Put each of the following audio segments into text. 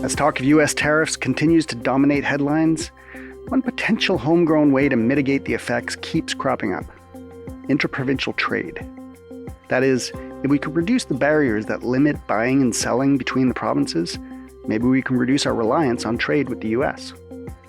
As talk of U.S. tariffs continues to dominate headlines, one potential homegrown way to mitigate the effects keeps cropping up: interprovincial trade. That is, if we could reduce the barriers that limit buying and selling between the provinces, maybe we can reduce our reliance on trade with the U.S.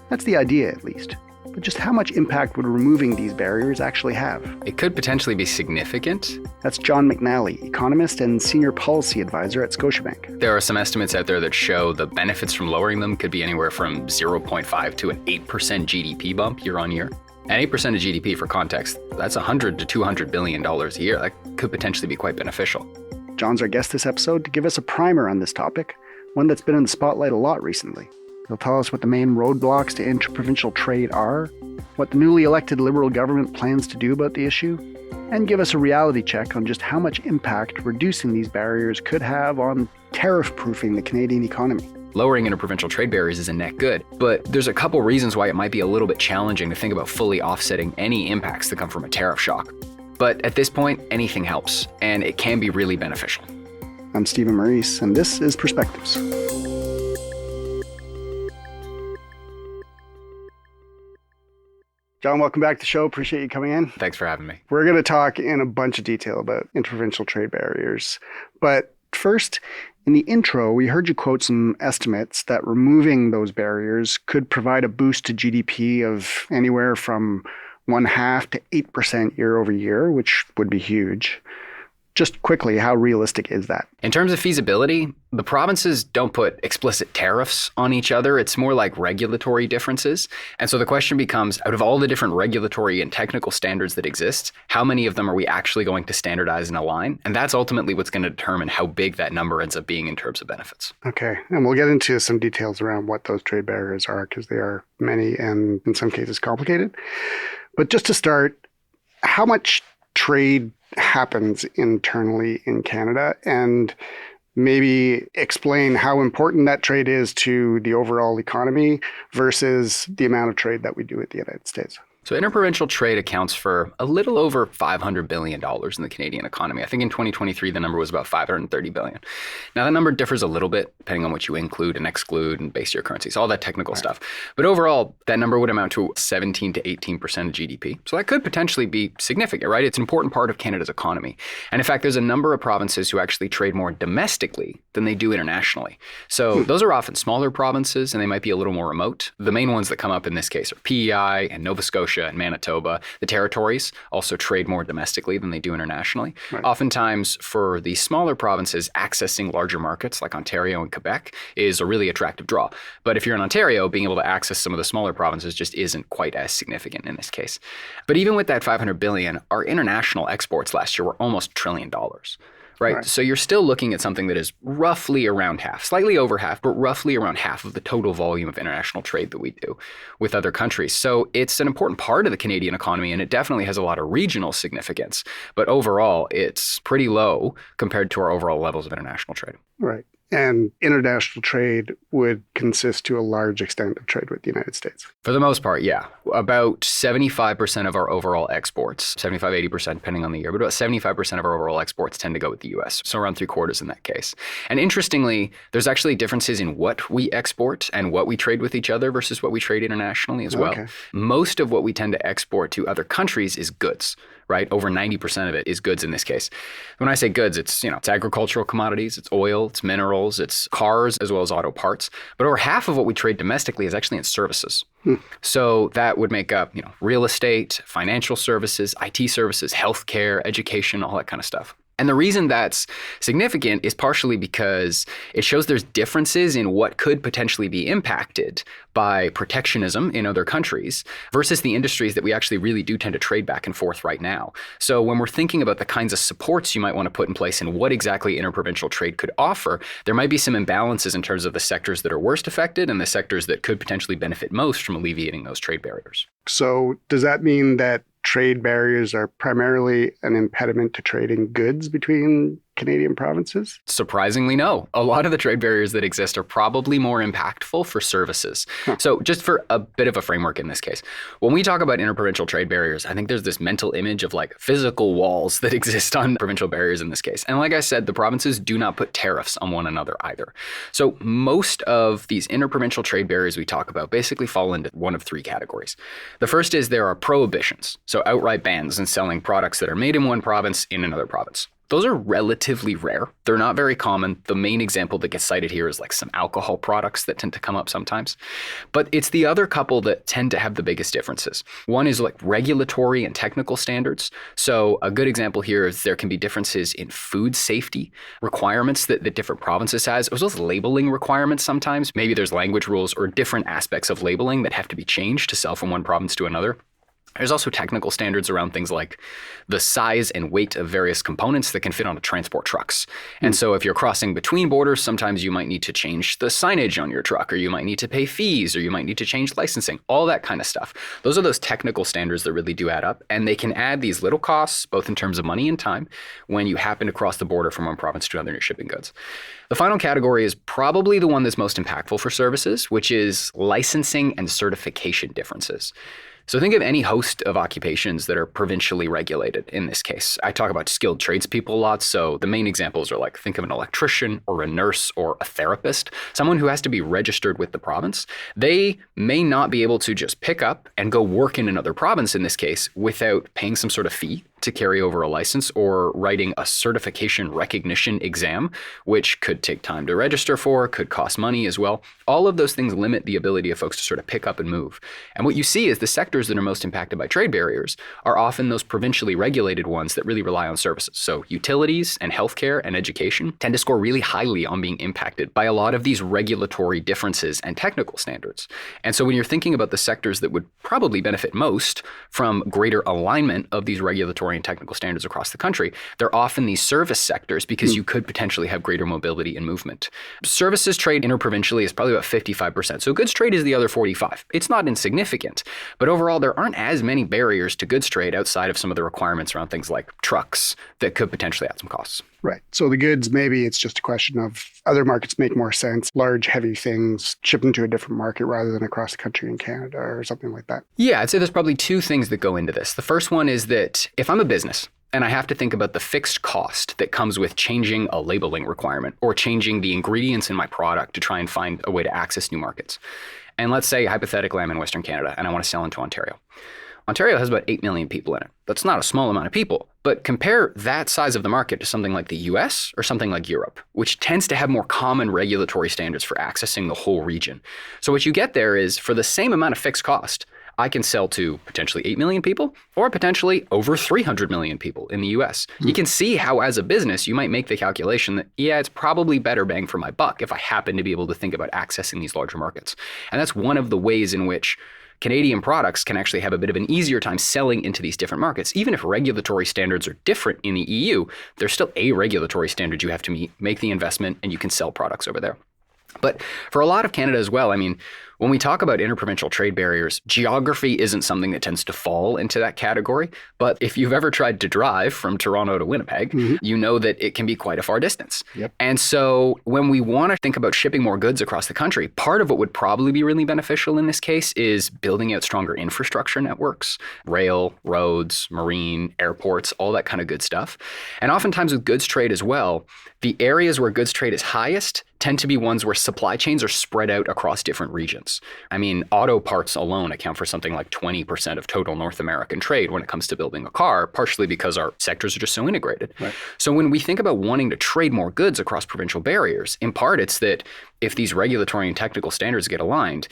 That's the idea, at least. But just how much impact would removing these barriers actually have? It could potentially be significant. That's John McNally, economist and senior policy advisor at Scotiabank. There are some estimates out there that show the benefits from lowering them could be anywhere from 0.5 to an 8% GDP bump year on year. And 8% of GDP, for context, that's $100 to $200 billion a year. That could potentially be quite beneficial. John's our guest this episode to give us a primer on this topic, one that's been in the spotlight a lot recently. He'll tell us what the main roadblocks to interprovincial trade are, what the newly elected Liberal government plans to do about the issue, and give us a reality check on just how much impact reducing these barriers could have on tariff-proofing the Canadian economy. Lowering interprovincial trade barriers is a net good, but there's a couple reasons why it might be a little bit challenging to think about fully offsetting any impacts that come from a tariff shock. But at this point, anything helps, and it can be really beneficial. I'm Stephen Maurice, and this is Perspectives. John, welcome back to the show. Appreciate you coming in. Thanks for having me. We're going to talk in a bunch of detail about interprovincial trade barriers. But first, in the intro, we heard you quote some estimates that removing those barriers could provide a boost to GDP of anywhere from 0.5% to 8% year over year, which would be huge. Just quickly, how realistic is that? In terms of feasibility, the provinces don't put explicit tariffs on each other. It's more like regulatory differences. And so the question becomes, out of all the different regulatory and technical standards that exist, how many of them are we actually going to standardize and align? And that's ultimately what's going to determine how big that number ends up being in terms of benefits. Okay. And we'll get into some details around what those trade barriers are, because they are many and in some cases complicated. But just to start, how much trade happens internally in Canada, and maybe explain how important that trade is to the overall economy versus the amount of trade that we do with the United States. So interprovincial trade accounts for a little over $500 billion in the Canadian economy. I think in 2023, the number was about $530 billion. Now, that number differs a little bit depending on what you include and exclude and base year currencies, all that technical stuff. But overall, that number would amount to 17 to 18% of GDP. So that could potentially be significant, right? It's an important part of Canada's economy. And in fact, there's a number of provinces who actually trade more domestically than they do internationally. So those are often smaller provinces, and they might be a little more remote. The main ones that come up in this case are PEI and Nova Scotia and Manitoba. The territories also trade more domestically than they do internationally. Right. Oftentimes, for the smaller provinces, accessing larger markets like Ontario and Quebec is a really attractive draw. But if you're in Ontario, being able to access some of the smaller provinces just isn't quite as significant in this case. But even with that $500 billion, our international exports last year were almost $1 trillion. Right. So you're still looking at something that is roughly around half, slightly over half, but roughly around half of the total volume of international trade that we do with other countries. So it's an important part of the Canadian economy, and it definitely has a lot of regional significance. But overall, it's pretty low compared to our overall levels of international trade. Right. And international trade would consist to a large extent of trade with the United States. For the most part, yeah. About 75% of our overall exports, 75, 80% depending on the year, but about 75% of our overall exports tend to go with the US. So around 3/4 in that case. And interestingly, there's actually differences in what we export and what we trade with each other versus what we trade internationally as well. Okay. Most of what we tend to export to other countries is goods. Right? Over 90% of it is goods in this case. When I say goods, it's agricultural commodities, it's oil, it's minerals, it's cars, as well as auto parts. But over half of what we trade domestically is actually in services. So that would make up, real estate, financial services, IT services, healthcare, education, all that kind of stuff. And the reason that's significant is partially because it shows there's differences in what could potentially be impacted by protectionism in other countries versus the industries that we actually really do tend to trade back and forth right now. So when we're thinking about the kinds of supports you might want to put in place and what exactly interprovincial trade could offer, there might be some imbalances in terms of the sectors that are worst affected and the sectors that could potentially benefit most from alleviating those trade barriers. So does that mean that trade barriers are primarily an impediment to trading goods between Canadian provinces? Surprisingly, no. A lot of the trade barriers that exist are probably more impactful for services. So just for a bit of a framework in this case, when we talk about interprovincial trade barriers, I think there's this mental image of like physical walls that exist on provincial barriers in this case. And like I said, the provinces do not put tariffs on one another either. So most of these interprovincial trade barriers we talk about basically fall into one of three categories. The first is there are prohibitions, so outright bans in selling products that are made in one province in another province. Those are relatively rare. They're not very common. The main example that gets cited here is like some alcohol products that tend to come up sometimes. But it's the other couple that tend to have the biggest differences. One is like regulatory and technical standards. So a good example here is there can be differences in food safety requirements that different provinces has, as well as labeling requirements sometimes. Maybe there's language rules or different aspects of labeling that have to be changed to sell from one province to another. There's also technical standards around things like the size and weight of various components that can fit onto transport trucks. And so if you're crossing between borders, sometimes you might need to change the signage on your truck, or you might need to pay fees, or you might need to change licensing, all that kind of stuff. Those are those technical standards that really do add up. And they can add these little costs, both in terms of money and time, when you happen to cross the border from one province to another and you're shipping goods. The final category is probably the one that's most impactful for services, which is licensing and certification differences. So think of any host of occupations that are provincially regulated in this case. I talk about skilled tradespeople a lot, so the main examples are like think of an electrician or a nurse or a therapist, someone who has to be registered with the province. They may not be able to just pick up and go work in another province in this case without paying some sort of fee to carry over a license or writing a certification recognition exam, which could take time to register for, could cost money as well. All of those things limit the ability of folks to sort of pick up and move. And what you see is the sectors that are most impacted by trade barriers are often those provincially regulated ones that really rely on services. So utilities and healthcare and education tend to score really highly on being impacted by a lot of these regulatory differences and technical standards. And so when you're thinking about the sectors that would probably benefit most from greater alignment of these regulatory and technical standards across the country, they're often these service sectors because you could potentially have greater mobility and movement. Services trade interprovincially is probably about 55%. So goods trade is the other 45. It's not insignificant, but overall there aren't as many barriers to goods trade outside of some of the requirements around things like trucks that could potentially add some costs. Right. So the goods, maybe it's just a question of other markets make more sense, large, heavy things, ship them to a different market rather than across the country in Canada or something like that. Yeah, I'd say there's probably two things that go into this. The first one is that if I'm a business and I have to think about the fixed cost that comes with changing a labeling requirement or changing the ingredients in my product to try and find a way to access new markets. And let's say, hypothetically, I'm in Western Canada and I want to sell into Ontario. Ontario has about 8 million people in it. That's not a small amount of people, but compare that size of the market to something like the US or something like Europe, which tends to have more common regulatory standards for accessing the whole region. So what you get there is for the same amount of fixed cost, I can sell to potentially 8 million people or potentially over 300 million people in the US. You can see how as a business, you might make the calculation that, yeah, it's probably better bang for my buck if I happen to be able to think about accessing these larger markets. And that's one of the ways in which Canadian products can actually have a bit of an easier time selling into these different markets. Even if regulatory standards are different in the EU, there's still a regulatory standard you have to meet, make the investment, and you can sell products over there. But for a lot of Canada as well, I mean, when we talk about interprovincial trade barriers, geography isn't something that tends to fall into that category. But if you've ever tried to drive from Toronto to Winnipeg, you know that it can be quite a far distance. Yep. And so when we want to think about shipping more goods across the country, part of what would probably be really beneficial in this case is building out stronger infrastructure networks, rail, roads, marine, airports, all that kind of good stuff. And oftentimes with goods trade as well, the areas where goods trade is highest tend to be ones where supply chains are spread out across different regions. I mean, auto parts alone account for something like 20% of total North American trade when it comes to building a car, partially because our sectors are just so integrated. Right. So when we think about wanting to trade more goods across provincial barriers, in part it's that if these regulatory and technical standards get aligned,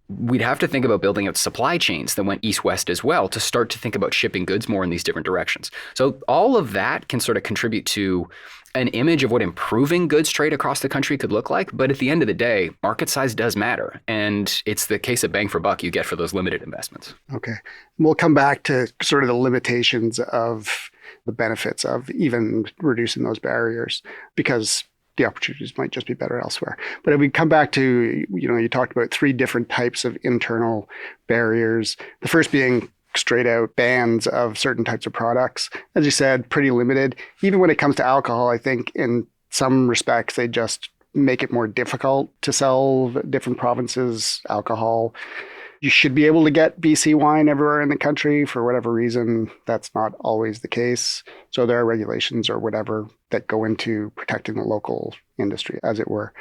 we'd have to think about building out supply chains that went east-west as well to start to think about shipping goods more in these different directions. So all of that can sort of contribute to an image of what improving goods trade across the country could look like. But at the end of the day, market size does matter. And it's the case of bang for buck you get for those limited investments. Okay. We'll come back to sort of the limitations of the benefits of even reducing those barriers because the opportunities might just be better elsewhere. But if we come back to, you talked about 3 different types of internal barriers. The first being straight out bans of certain types of products. As you said, pretty limited. Even when it comes to alcohol, I think in some respects, they just make it more difficult to sell different provinces alcohol. You should be able to get BC wine everywhere in the country. For whatever reason, that's not always the case. So there are regulations or whatever that go into protecting the local industry, as it were.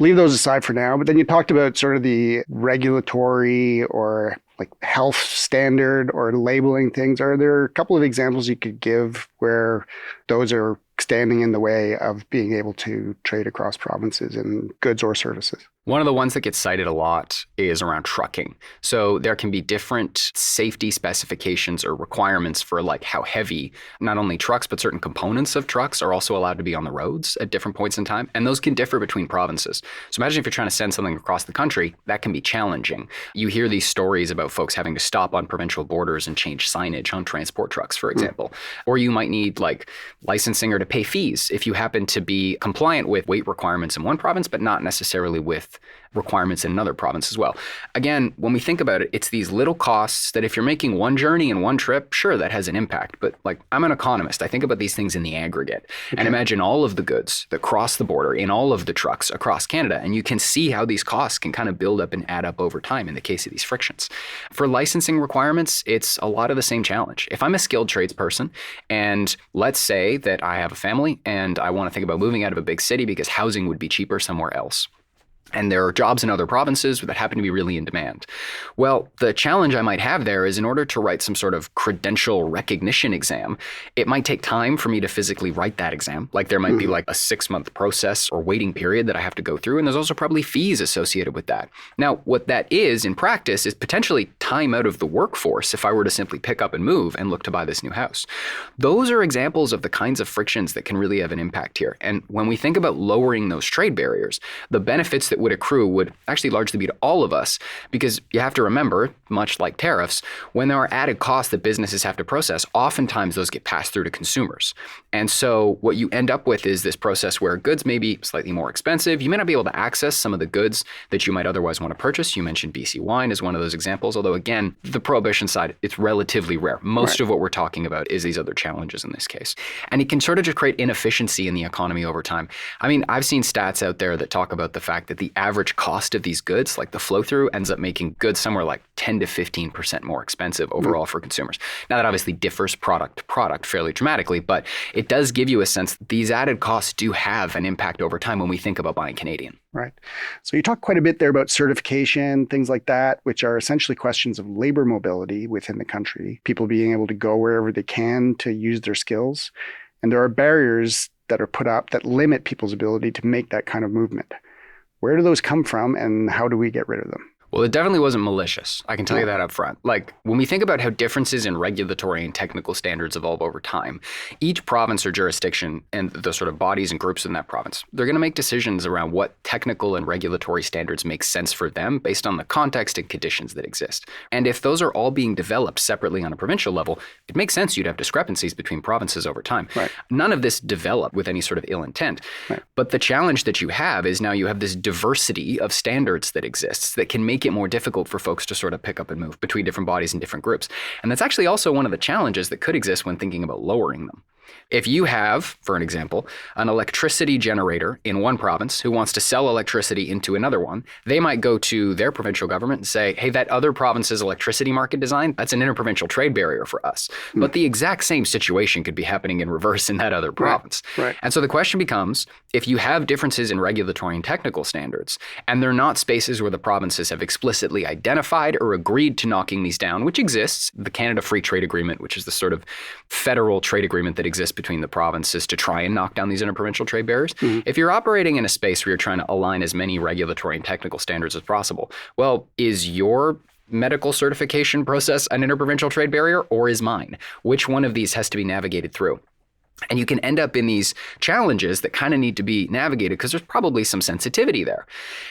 Leave those aside for now. But then you talked about sort of the regulatory or like health standard or labeling things. Are there a couple of examples you could give where those are standing in the way of being able to trade across provinces in goods or services? One of the ones that gets cited a lot is around trucking. So there can be different safety specifications or requirements for like how heavy not only trucks, but certain components of trucks are also allowed to be on the roads at different points in time. And those can differ between provinces. So imagine if you're trying to send something across the country, that can be challenging. You hear these stories about folks having to stop on provincial borders and change signage on transport trucks, for example. Or you might need like licensing or to pay fees if you happen to be compliant with weight requirements in one province, but not necessarily with requirements in another province as well. Again, when we think about it, it's these little costs that if you're making one journey and one trip, sure, that has an impact. But like, I'm an economist. I think about these things in the aggregate and imagine all of the goods that cross the border in all of the trucks across Canada. And you can see how these costs can kind of build up and add up over time in the case of these frictions. For licensing requirements, it's a lot of the same challenge. If I'm a skilled tradesperson and let's say that I have a family and I want to think about moving out of a big city because housing would be cheaper somewhere else, and there are jobs in other provinces that happen to be really in demand. Well, the challenge I might have there is in order to write some sort of credential recognition exam, it might take time for me to physically write that exam. Like there might be like a 6-month process or waiting period that I have to go through. And there's also probably fees associated with that. Now, what that is in practice is potentially time out of the workforce if I were to simply pick up and move and look to buy this new house. Those are examples of the kinds of frictions that can really have an impact here. And when we think about lowering those trade barriers, the benefits that would accrue would actually largely be to all of us, because you have to remember, much like tariffs, when there are added costs that businesses have to process, oftentimes those get passed through to consumers. And so what you end up with is this process where goods may be slightly more expensive. You may not be able to access some of the goods that you might otherwise want to purchase. You mentioned BC wine as one of those examples, although again, the prohibition side, it's relatively rare. Most of what we're talking about is these other challenges in this case. And it can sort of just create inefficiency in the economy over time. I mean, I've seen stats out there that talk about the fact that the average cost of these goods, like the flow through, ends up making goods somewhere like 10 to 15% more expensive overall for consumers. Now that obviously differs product to product fairly dramatically, but it does give you a sense that these added costs do have an impact over time when we think about buying Canadian. Right. So you talked quite a bit there about certification, things like that, which are essentially questions of labor mobility within the country, people being able to go wherever they can to use their skills. And there are barriers that are put up that limit people's ability to make that kind of movement. Where do those come from and how do we get rid of them? Well, it definitely wasn't malicious. I can tell you that up front. Like, when we think about how differences in regulatory and technical standards evolve over time, each province or jurisdiction and the sort of bodies and groups in that province, they're going to make decisions around what technical and regulatory standards make sense for them based on the context and conditions that exist. And if those are all being developed separately on a provincial level, it makes sense you'd have discrepancies between provinces over time. Right. None of this developed with any sort of ill intent. Right. But the challenge that you have is now you have this diversity of standards that exists that can make it more difficult for folks to sort of pick up and move between different bodies and different groups. And that's actually also one of the challenges that could exist when thinking about lowering them. If you have, for an example, an electricity generator in one province who wants to sell electricity into another one, they might go to their provincial government and say, hey, that other province's electricity market design, that's an interprovincial trade barrier for us. But the exact same situation could be happening in reverse in that other province. Right. And so the question becomes, if you have differences in regulatory and technical standards, and they're not spaces where the provinces have explicitly identified or agreed to knocking these down, which exists, the Canada Free Trade Agreement, which is the sort of federal trade agreement that exists between the provinces to try and knock down these interprovincial trade barriers. If you're operating in a space where you're trying to align as many regulatory and technical standards as possible, well, is your medical certification process an interprovincial trade barrier, or is mine? Which one of these has to be navigated through? And you can end up in these challenges that kind of need to be navigated because there's probably some sensitivity there.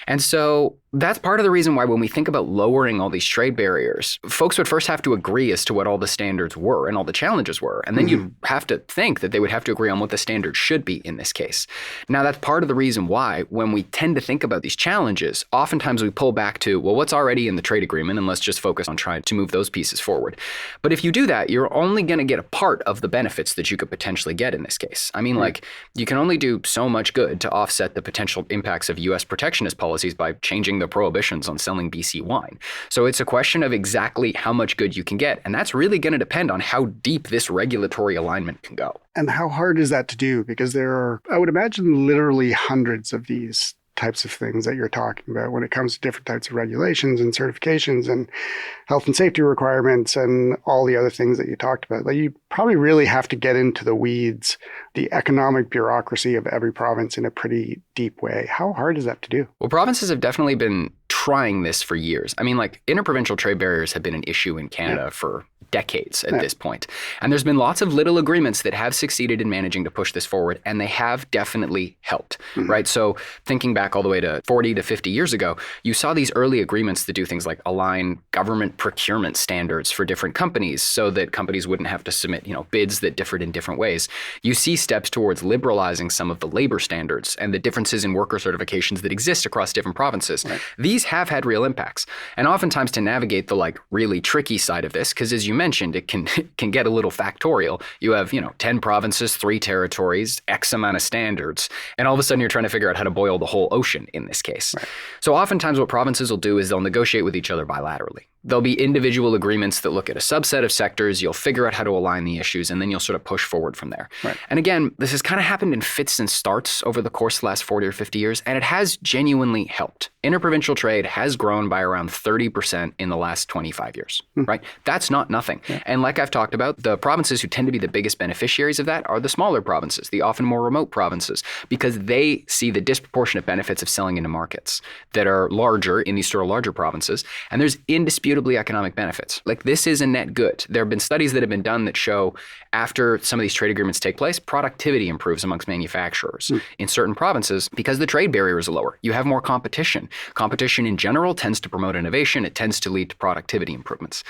And so That's part of the reason why when we think about lowering all these trade barriers, folks would first have to agree as to what all the standards were and all the challenges were. And then you'd have to think that they would have to agree on what the standards should be in this case. Now, that's part of the reason why when we tend to think about these challenges, oftentimes we pull back to, well, what's already in the trade agreement, and let's just focus on trying to move those pieces forward. But if you do that, you're only going to get a part of the benefits that you could potentially get in this case. I mean, like, you can only do so much good to offset the potential impacts of U.S. protectionist policies by changing the prohibitions on selling BC wine. So it's a question of exactly how much good you can get. And that's really going to depend on how deep this regulatory alignment can go. And how hard is that to do? Because there are, I would imagine, literally hundreds of these types of things that you're talking about when it comes to different types of regulations and certifications and health and safety requirements and all the other things that you talked about. Like, you probably really have to get into the weeds, the economic bureaucracy of every province in a pretty deep way. How hard is that to do? Well, provinces have definitely been trying this for years. I mean, like, interprovincial trade barriers have been an issue in Canada for decades at this point. And there's been lots of little agreements that have succeeded in managing to push this forward, and they have definitely helped, right? So thinking back all the way to 40 to 50 years ago, you saw these early agreements that do things like align government procurement standards for different companies so that companies wouldn't have to submit, bids that differed in different ways. You see steps towards liberalizing some of the labor standards and the differences in worker certifications that exist across different provinces. Right. These have had real impacts. And oftentimes to navigate the really tricky side of this, because as you mentioned, it can get a little factorial. You have, 10 provinces, 3 territories, X amount of standards, and all of a sudden you're trying to figure out how to boil the whole ocean in this case. Right. So oftentimes what provinces will do is they'll negotiate with each other bilaterally. There'll be individual agreements that look at a subset of sectors. You'll figure out how to align the issues, and then you'll sort of push forward from there. Right. And again, this has kind of happened in fits and starts over the course of the last 40 or 50 years, and it has genuinely helped. Interprovincial trade has grown by around 30% in the last 25 years, right? That's not nothing. Yeah. And like I've talked about, the provinces who tend to be the biggest beneficiaries of that are the smaller provinces, the often more remote provinces, because they see the disproportionate benefits of selling into markets that are larger in these sort of larger provinces. And there's indisputably economic benefits. Like, this is a net good. There have been studies that have been done that show after some of these trade agreements take place, productivity improves amongst manufacturers in certain provinces because the trade barriers are lower. You have more competition. Competition in general tends to promote innovation. It tends to lead to productivity improvements.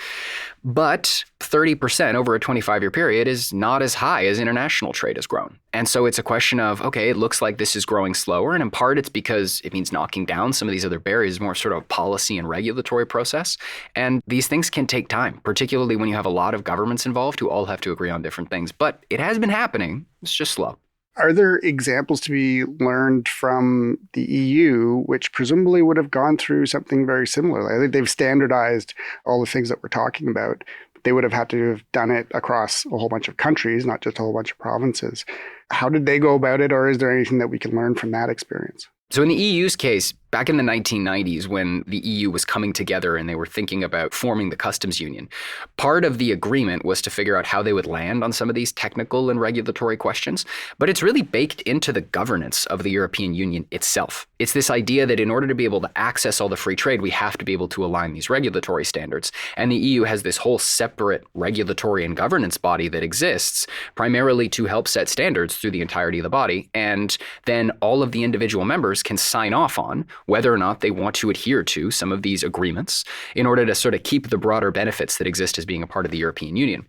But 30% over a 25-year period is not as high as international trade has grown. And so it's a question of, okay, it looks like this is growing slower. And in part, it's because it means knocking down some of these other barriers, more sort of policy and regulatory process. And these things can take time, particularly when you have a lot of governments involved who all have to agree on different things. But it has been happening. It's just slow. Are there examples to be learned from the EU, which presumably would have gone through something very similar? I think they've standardized all the things that we're talking about. They would have had to have done it across a whole bunch of countries, not just a whole bunch of provinces. How did they go about it, or is there anything that we can learn from that experience? So in the EU's case, back in the 1990s, when the EU was coming together and they were thinking about forming the customs union, part of the agreement was to figure out how they would land on some of these technical and regulatory questions. But it's really baked into the governance of the European Union itself. It's this idea that in order to be able to access all the free trade, we have to be able to align these regulatory standards. And the EU has this whole separate regulatory and governance body that exists primarily to help set standards through the entirety of the body. And then all of the individual members can sign off on whether or not they want to adhere to some of these agreements in order to sort of keep the broader benefits that exist as being a part of the European Union.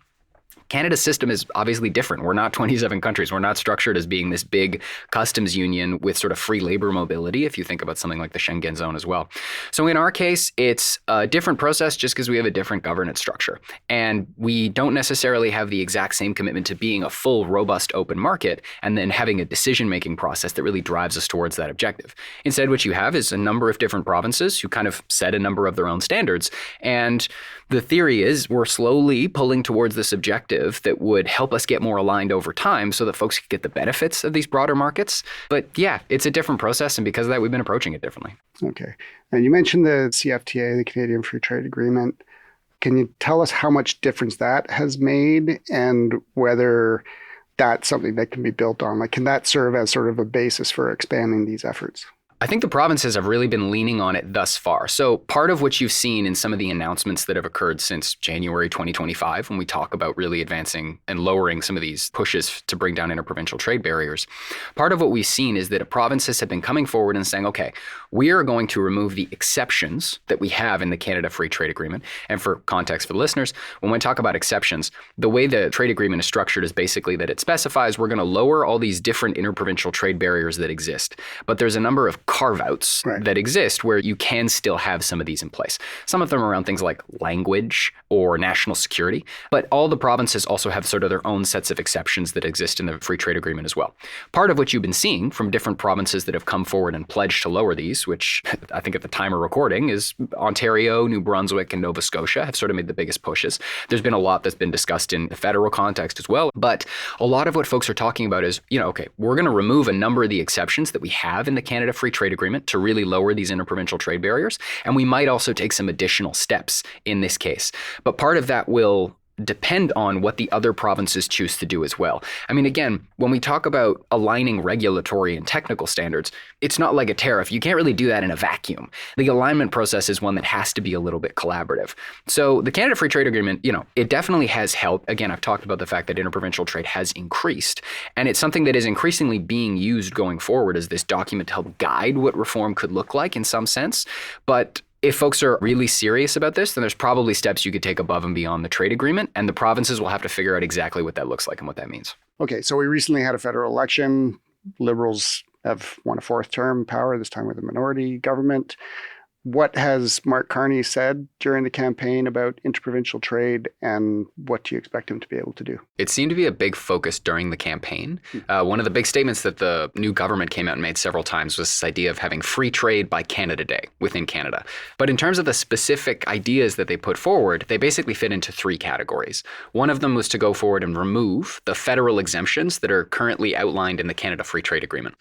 Canada's system is obviously different. We're not 27 countries. We're not structured as being this big customs union with sort of free labor mobility, if you think about something like the Schengen zone as well. So in our case, it's a different process just because we have a different governance structure. And we don't necessarily have the exact same commitment to being a full, robust, open market and then having a decision-making process that really drives us towards that objective. Instead, what you have is a number of different provinces who kind of set a number of their own standards. And the theory is we're slowly pulling towards this objective that would help us get more aligned over time so that folks can get the benefits of these broader markets. But yeah, it's a different process. And because of that, we've been approaching it differently. Okay. And you mentioned the CFTA, the Canadian Free Trade Agreement. Can you tell us how much difference that has made and whether that's something that can be built on? Like, can that serve as sort of a basis for expanding these efforts? I think the provinces have really been leaning on it thus far. So part of what you've seen in some of the announcements that have occurred since January 2025, when we talk about really advancing and lowering some of these pushes to bring down interprovincial trade barriers, part of what we've seen is that provinces have been coming forward and saying, okay, we are going to remove the exceptions that we have in the Canada Free Trade Agreement. And for context for the listeners, when we talk about exceptions, the way the trade agreement is structured is basically that it specifies we're going to lower all these different interprovincial trade barriers that exist. But there's a number of carve-outs that exist where you can still have some of these in place. Some of them are around things like language or national security, but all the provinces also have sort of their own sets of exceptions that exist in the Free Trade Agreement as well. Part of what you've been seeing from different provinces that have come forward and pledged to lower these, which I think at the time of recording is Ontario, New Brunswick, and Nova Scotia have sort of made the biggest pushes. There's been a lot that's been discussed in the federal context as well, but a lot of what folks are talking about is, okay, we're going to remove a number of the exceptions that we have in the Canada Free Trade Agreement to really lower these interprovincial trade barriers. And we might also take some additional steps in this case. But part of that will depend on what the other provinces choose to do as well. I mean, again, when we talk about aligning regulatory and technical standards, it's not like a tariff. You can't really do that in a vacuum. The alignment process is one that has to be a little bit collaborative. So the Canada Free Trade Agreement, it definitely has helped. Again, I've talked about the fact that interprovincial trade has increased, and it's something that is increasingly being used going forward as this document to help guide what reform could look like in some sense. But if folks are really serious about this, then there's probably steps you could take above and beyond the trade agreement, and the provinces will have to figure out exactly what that looks like and what that means. Okay, so we recently had a federal election. Liberals have won a fourth term power, this time with a minority government. What has Mark Carney said during the campaign about interprovincial trade, and what do you expect him to be able to do? It seemed to be a big focus during the campaign. One of the big statements that the new government came out and made several times was this idea of having free trade by Canada Day within Canada. But in terms of the specific ideas that they put forward, they basically fit into three categories. One of them was to go forward and remove the federal exemptions that are currently outlined in the Canada Free Trade Agreement.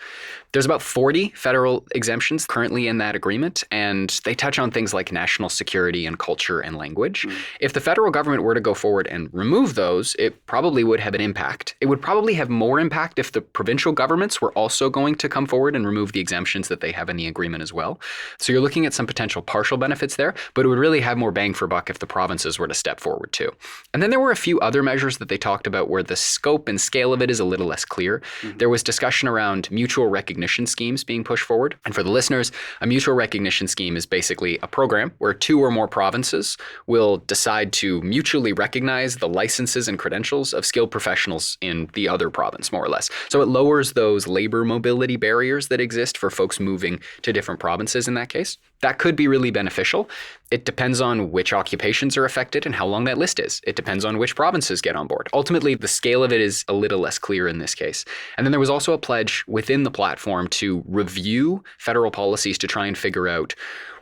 There's about 40 federal exemptions currently in that agreement, and they touch on things like national security and culture and language. If the federal government were to go forward and remove those, it probably would have an impact. It would probably have more impact if the provincial governments were also going to come forward and remove the exemptions that they have in the agreement as well. So you're looking at some potential partial benefits there, but it would really have more bang for buck if the provinces were to step forward too. And then there were a few other measures that they talked about where the scope and scale of it is a little less clear. There was discussion around mutual recognition schemes being pushed forward. And for the listeners, a mutual recognition scheme is basically a program where two or more provinces will decide to mutually recognize the licenses and credentials of skilled professionals in the other province, more or less. So it lowers those labor mobility barriers that exist for folks moving to different provinces in that case. That could be really beneficial. It depends on which occupations are affected and how long that list is. It depends on which provinces get on board. Ultimately, the scale of it is a little less clear in this case. And then there was also a pledge within the platform to review federal policies to try and figure out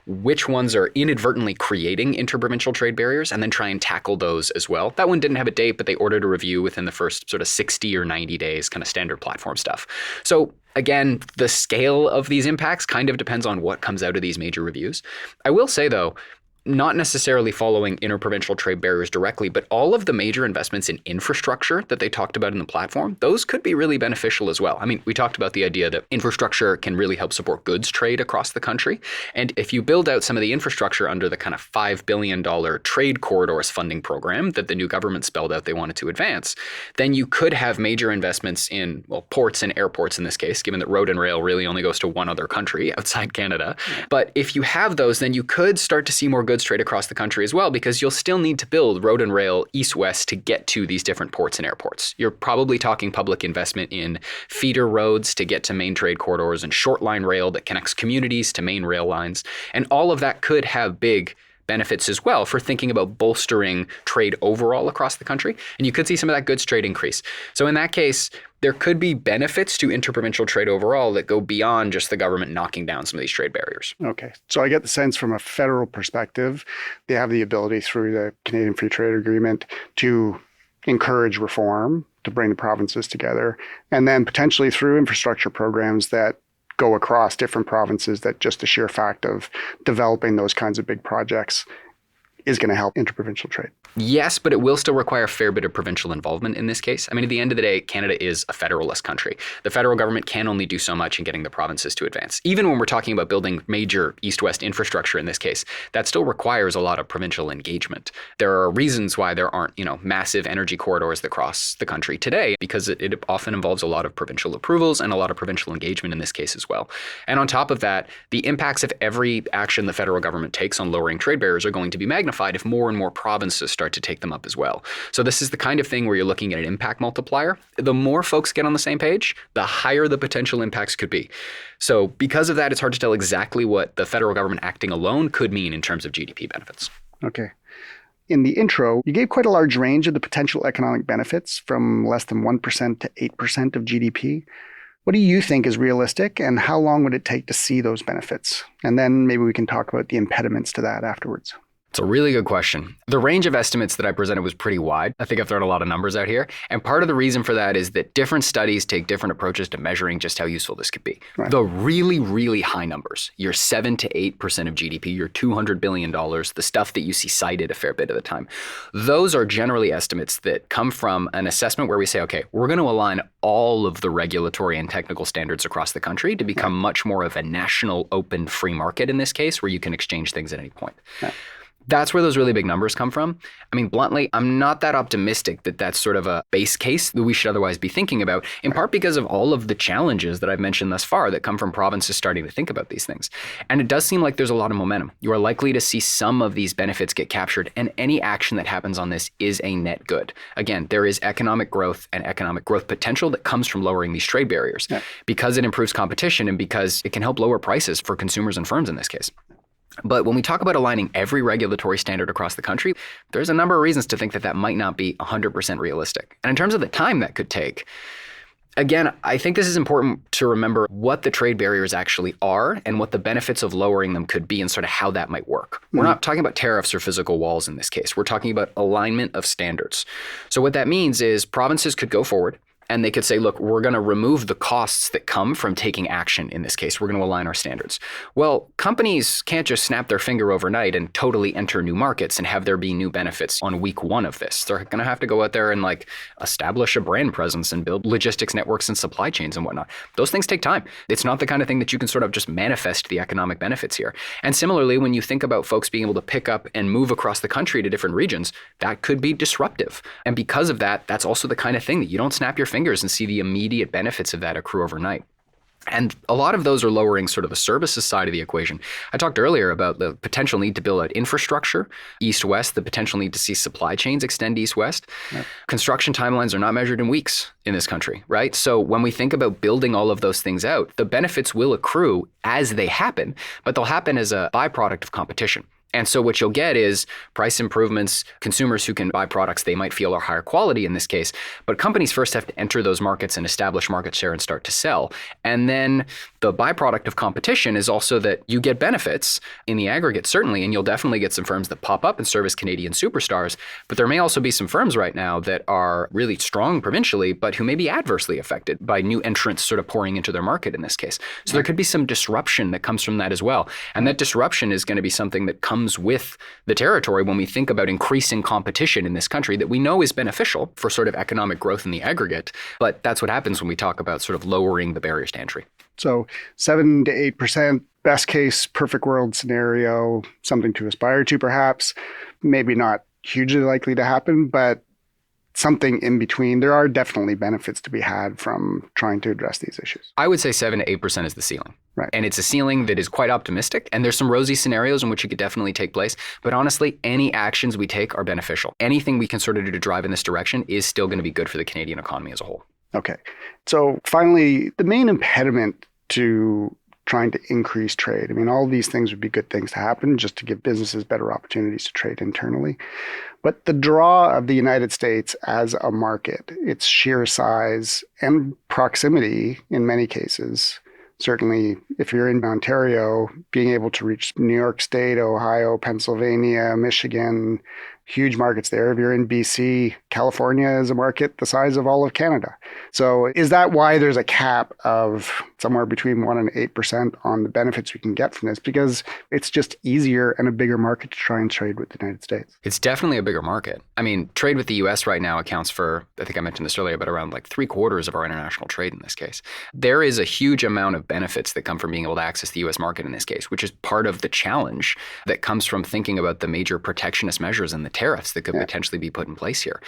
which ones are inadvertently creating interprovincial trade barriers and then try and tackle those as well. That one didn't have a date, but they ordered a review within the first sort of 60 or 90 days, kind of standard platform stuff. So again, the scale of these impacts kind of depends on what comes out of these major reviews. I will say, though, not necessarily following interprovincial trade barriers directly, but all of the major investments in infrastructure that they talked about in the platform, those could be really beneficial as well. I mean, we talked about the idea that infrastructure can really help support goods trade across the country. And if you build out some of the infrastructure under the kind of $5 billion trade corridors funding program that the new government spelled out they wanted to advance, then you could have major investments in, well, ports and airports in this case, given that road and rail really only goes to one other country outside Canada. But if you have those, then you could start to see more goods trade across the country as well, because you'll still need to build road and rail east-west to get to these different ports and airports. You're probably talking public investment in feeder roads to get to main trade corridors and short line rail that connects communities to main rail lines. And all of that could have big benefits as well for thinking about bolstering trade overall across the country. And you could see some of that goods trade increase. So in that case, there could be benefits to interprovincial trade overall that go beyond just the government knocking down some of these trade barriers. Okay. So I get the sense from a federal perspective, they have the ability through the Canadian Free Trade Agreement to encourage reform, to bring the provinces together, and then potentially through infrastructure programs that go across different provinces, that just the sheer fact of developing those kinds of big projects is going to help interprovincial trade. Yes, but it will still require a fair bit of provincial involvement in this case. I mean, at the end of the day, Canada is a federalist country. The federal government can only do so much in getting the provinces to advance. Even when we're talking about building major east-west infrastructure in this case, that still requires a lot of provincial engagement. There are reasons why there aren't, massive energy corridors that cross the country today, because it often involves a lot of provincial approvals and a lot of provincial engagement in this case as well. And on top of that, the impacts of every action the federal government takes on lowering trade barriers are going to be magnified if more and more provinces start to take them up as well. So this is the kind of thing where you're looking at an impact multiplier. The more folks get on the same page, the higher the potential impacts could be. So because of that, it's hard to tell exactly what the federal government acting alone could mean in terms of GDP benefits. Okay. In the intro, you gave quite a large range of the potential economic benefits, from less than 1% to 8% of GDP. What do you think is realistic, and how long would it take to see those benefits? And then maybe we can talk about the impediments to that afterwards. It's a really good question. The range of estimates that I presented was pretty wide. I think I've thrown a lot of numbers out here. And part of the reason for that is that different studies take different approaches to measuring just how useful this could be. Right. The really, really high numbers, your 7 to 8% of GDP, your $200 billion, the stuff that you see cited a fair bit of the time, those are generally estimates that come from an assessment where we say, okay, we're going to align all of the regulatory and technical standards across the country to become much more of a national open free market in this case, where you can exchange things at any point. Right. That's where those really big numbers come from. I mean, bluntly, I'm not that optimistic that that's sort of a base case that we should otherwise be thinking about, in part because of all of the challenges that I've mentioned thus far that come from provinces starting to think about these things. And it does seem like there's a lot of momentum. You are likely to see some of these benefits get captured, and any action that happens on this is a net good. Again, there is economic growth and economic growth potential that comes from lowering these trade barriers because it improves competition and because it can help lower prices for consumers and firms in this case. But when we talk about aligning every regulatory standard across the country, there's a number of reasons to think that that might not be 100% realistic. And in terms of the time that could take, again, I think this is important to remember what the trade barriers actually are and what the benefits of lowering them could be and sort of how that might work. We're not talking about tariffs or physical walls in this case. We're talking about alignment of standards. So what that means is provinces could go forward and they could say, look, we're going to remove the costs that come from taking action in this case. We're going to align our standards. Well, companies can't just snap their finger overnight and totally enter new markets and have there be new benefits on week one of this. They're going to have to go out there and establish a brand presence and build logistics networks and supply chains and whatnot. Those things take time. It's not the kind of thing that you can sort of just manifest the economic benefits here. And similarly, when you think about folks being able to pick up and move across the country to different regions, that could be disruptive. And because of that, that's also the kind of thing that you don't snap your fingers and see the immediate benefits of that accrue overnight. And a lot of those are lowering sort of the services side of the equation. I talked earlier about the potential need to build out infrastructure east-west, the potential need to see supply chains extend east-west. Yep. Construction timelines are not measured in weeks in this country, right? So when we think about building all of those things out, the benefits will accrue as they happen, but they'll happen as a byproduct of competition. And so what you'll get is price improvements, consumers who can buy products they might feel are higher quality in this case. But companies first have to enter those markets and establish market share and start to sell. And then the byproduct of competition is also that you get benefits in the aggregate, certainly, and you'll definitely get some firms that pop up and serve as Canadian superstars. But there may also be some firms right now that are really strong provincially, but who may be adversely affected by new entrants sort of pouring into their market in this case. So there could be some disruption that comes from that as well. And that disruption is going to be something that comes with the territory when we think about increasing competition in this country that we know is beneficial for sort of economic growth in the aggregate. But that's what happens when we talk about sort of lowering the barriers to entry. So 7 to 8%, best case, perfect world scenario, something to aspire to perhaps, maybe not hugely likely to happen, but something in between. There are definitely benefits to be had from trying to address these issues. I would say 7 to 8% is the ceiling. Right. And it's a ceiling that is quite optimistic. And there's some rosy scenarios in which it could definitely take place. But honestly, any actions we take are beneficial. Anything we can sort of do to drive in this direction is still going to be good for the Canadian economy as a whole. Okay. So finally, the main impediment to trying to increase trade. I mean, all these things would be good things to happen just to give businesses better opportunities to trade internally. But the draw of the United States as a market, its sheer size and proximity in many cases, certainly if you're in Ontario, being able to reach New York State, Ohio, Pennsylvania, Michigan, huge markets there. If you're in BC, California is a market the size of all of Canada. So is that why there's a cap of somewhere between 1% and 8% on the benefits we can get from this? Because it's just easier and a bigger market to try and trade with the United States. It's definitely a bigger market. I mean, trade with the US right now accounts for, I think I mentioned this earlier, but around like 3/4 of our international trade in this case. There is a huge amount of benefits that come from being able to access the US market in this case, which is part of the challenge that comes from thinking about the major protectionist measures and the tariffs that could potentially be put in place here.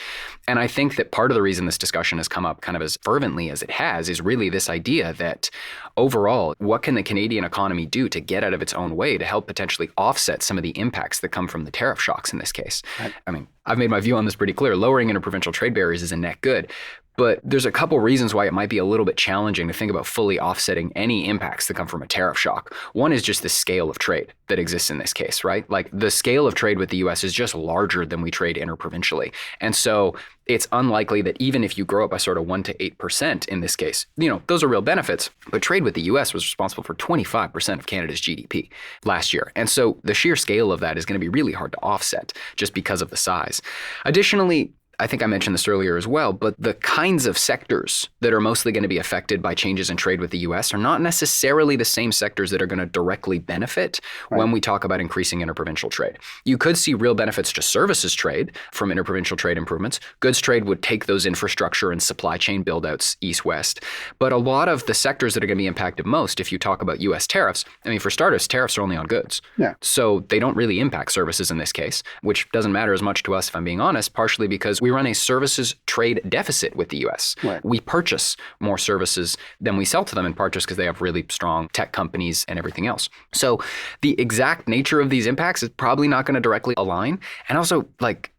And I think that part of the reason this discussion has come up kind of as fervently as it has is really this idea that overall, what can the Canadian economy do to get out of its own way to help potentially offset some of the impacts that come from the tariff shocks in this case? Right. I mean, I've made my view on this pretty clear. Lowering interprovincial trade barriers is a net good. But there's a couple reasons why it might be a little bit challenging to think about fully offsetting any impacts that come from a tariff shock. One is just the scale of trade that exists in this case, right? Like the scale of trade with the US is just larger than we trade interprovincially. And so it's unlikely that even if you grow up by sort of 1% to 8% in this case, those are real benefits. But trade with the US was responsible for 25% of Canada's GDP last year. And so the sheer scale of that is going to be really hard to offset just because of the size. Additionally, I think I mentioned this earlier as well, but the kinds of sectors that are mostly going to be affected by changes in trade with the US are not necessarily the same sectors that are going to directly benefit when we talk about increasing interprovincial trade. You could see real benefits to services trade from interprovincial trade improvements. Goods trade would take those infrastructure and supply chain buildouts east-west. But a lot of the sectors that are going to be impacted most, if you talk about US tariffs, I mean, for starters, tariffs are only on goods. Yeah. So they don't really impact services in this case, which doesn't matter as much to us, if I'm being honest, partially because we run a services trade deficit with the US. Right. We purchase more services than we sell to them, in part just because they have really strong tech companies and everything else. So the exact nature of these impacts is probably not going to directly align. And also,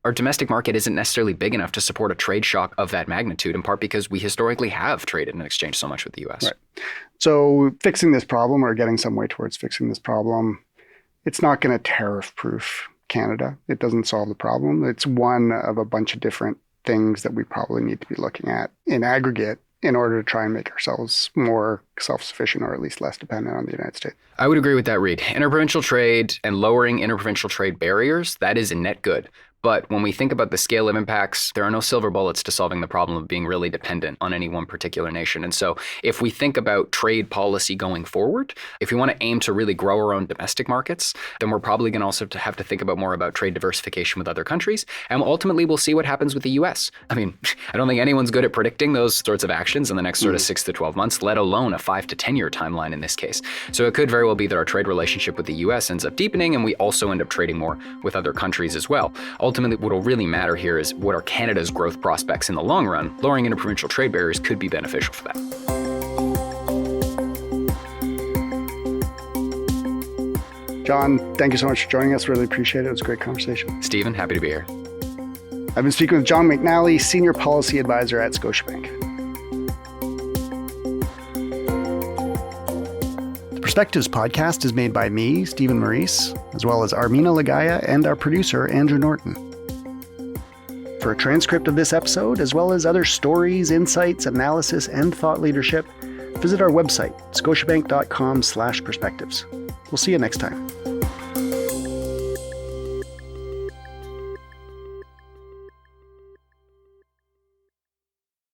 our domestic market isn't necessarily big enough to support a trade shock of that magnitude, in part because we historically have traded and exchanged so much with the US. Right. So fixing this problem, or getting some way towards fixing this problem, it's not going to tariff-proof Canada. It doesn't solve the problem. It's one of a bunch of different things that we probably need to be looking at in aggregate in order to try and make ourselves more self-sufficient, or at least less dependent on the United States. I would agree with that, Reid. Interprovincial trade and lowering interprovincial trade barriers, that is a net good. But when we think about the scale of impacts, there are no silver bullets to solving the problem of being really dependent on any one particular nation. And so if we think about trade policy going forward, if we want to aim to really grow our own domestic markets, then we're probably going to also have to think about more about trade diversification with other countries. And ultimately, we'll see what happens with the US. I mean, I don't think anyone's good at predicting those sorts of actions in the next sort of 6 to 12 months, let alone a 5 to 10 year timeline in this case. So it could very well be that our trade relationship with the US ends up deepening, and we also end up trading more with other countries as well. Ultimately, what will really matter here is what are Canada's growth prospects in the long run. Lowering interprovincial trade barriers could be beneficial for that. John, thank you so much for joining us. Really appreciate it. It was a great conversation. Stephen, happy to be here. I've been speaking with John McNally, Senior Policy Advisor at Scotiabank. The Perspectives podcast is made by me, Stephen Maurice, as well as Armina Lagaya and our producer, Andrew Norton. For a transcript of this episode, as well as other stories, insights, analysis, and thought leadership, visit our website, scotiabank.com/perspectives. We'll see you next time.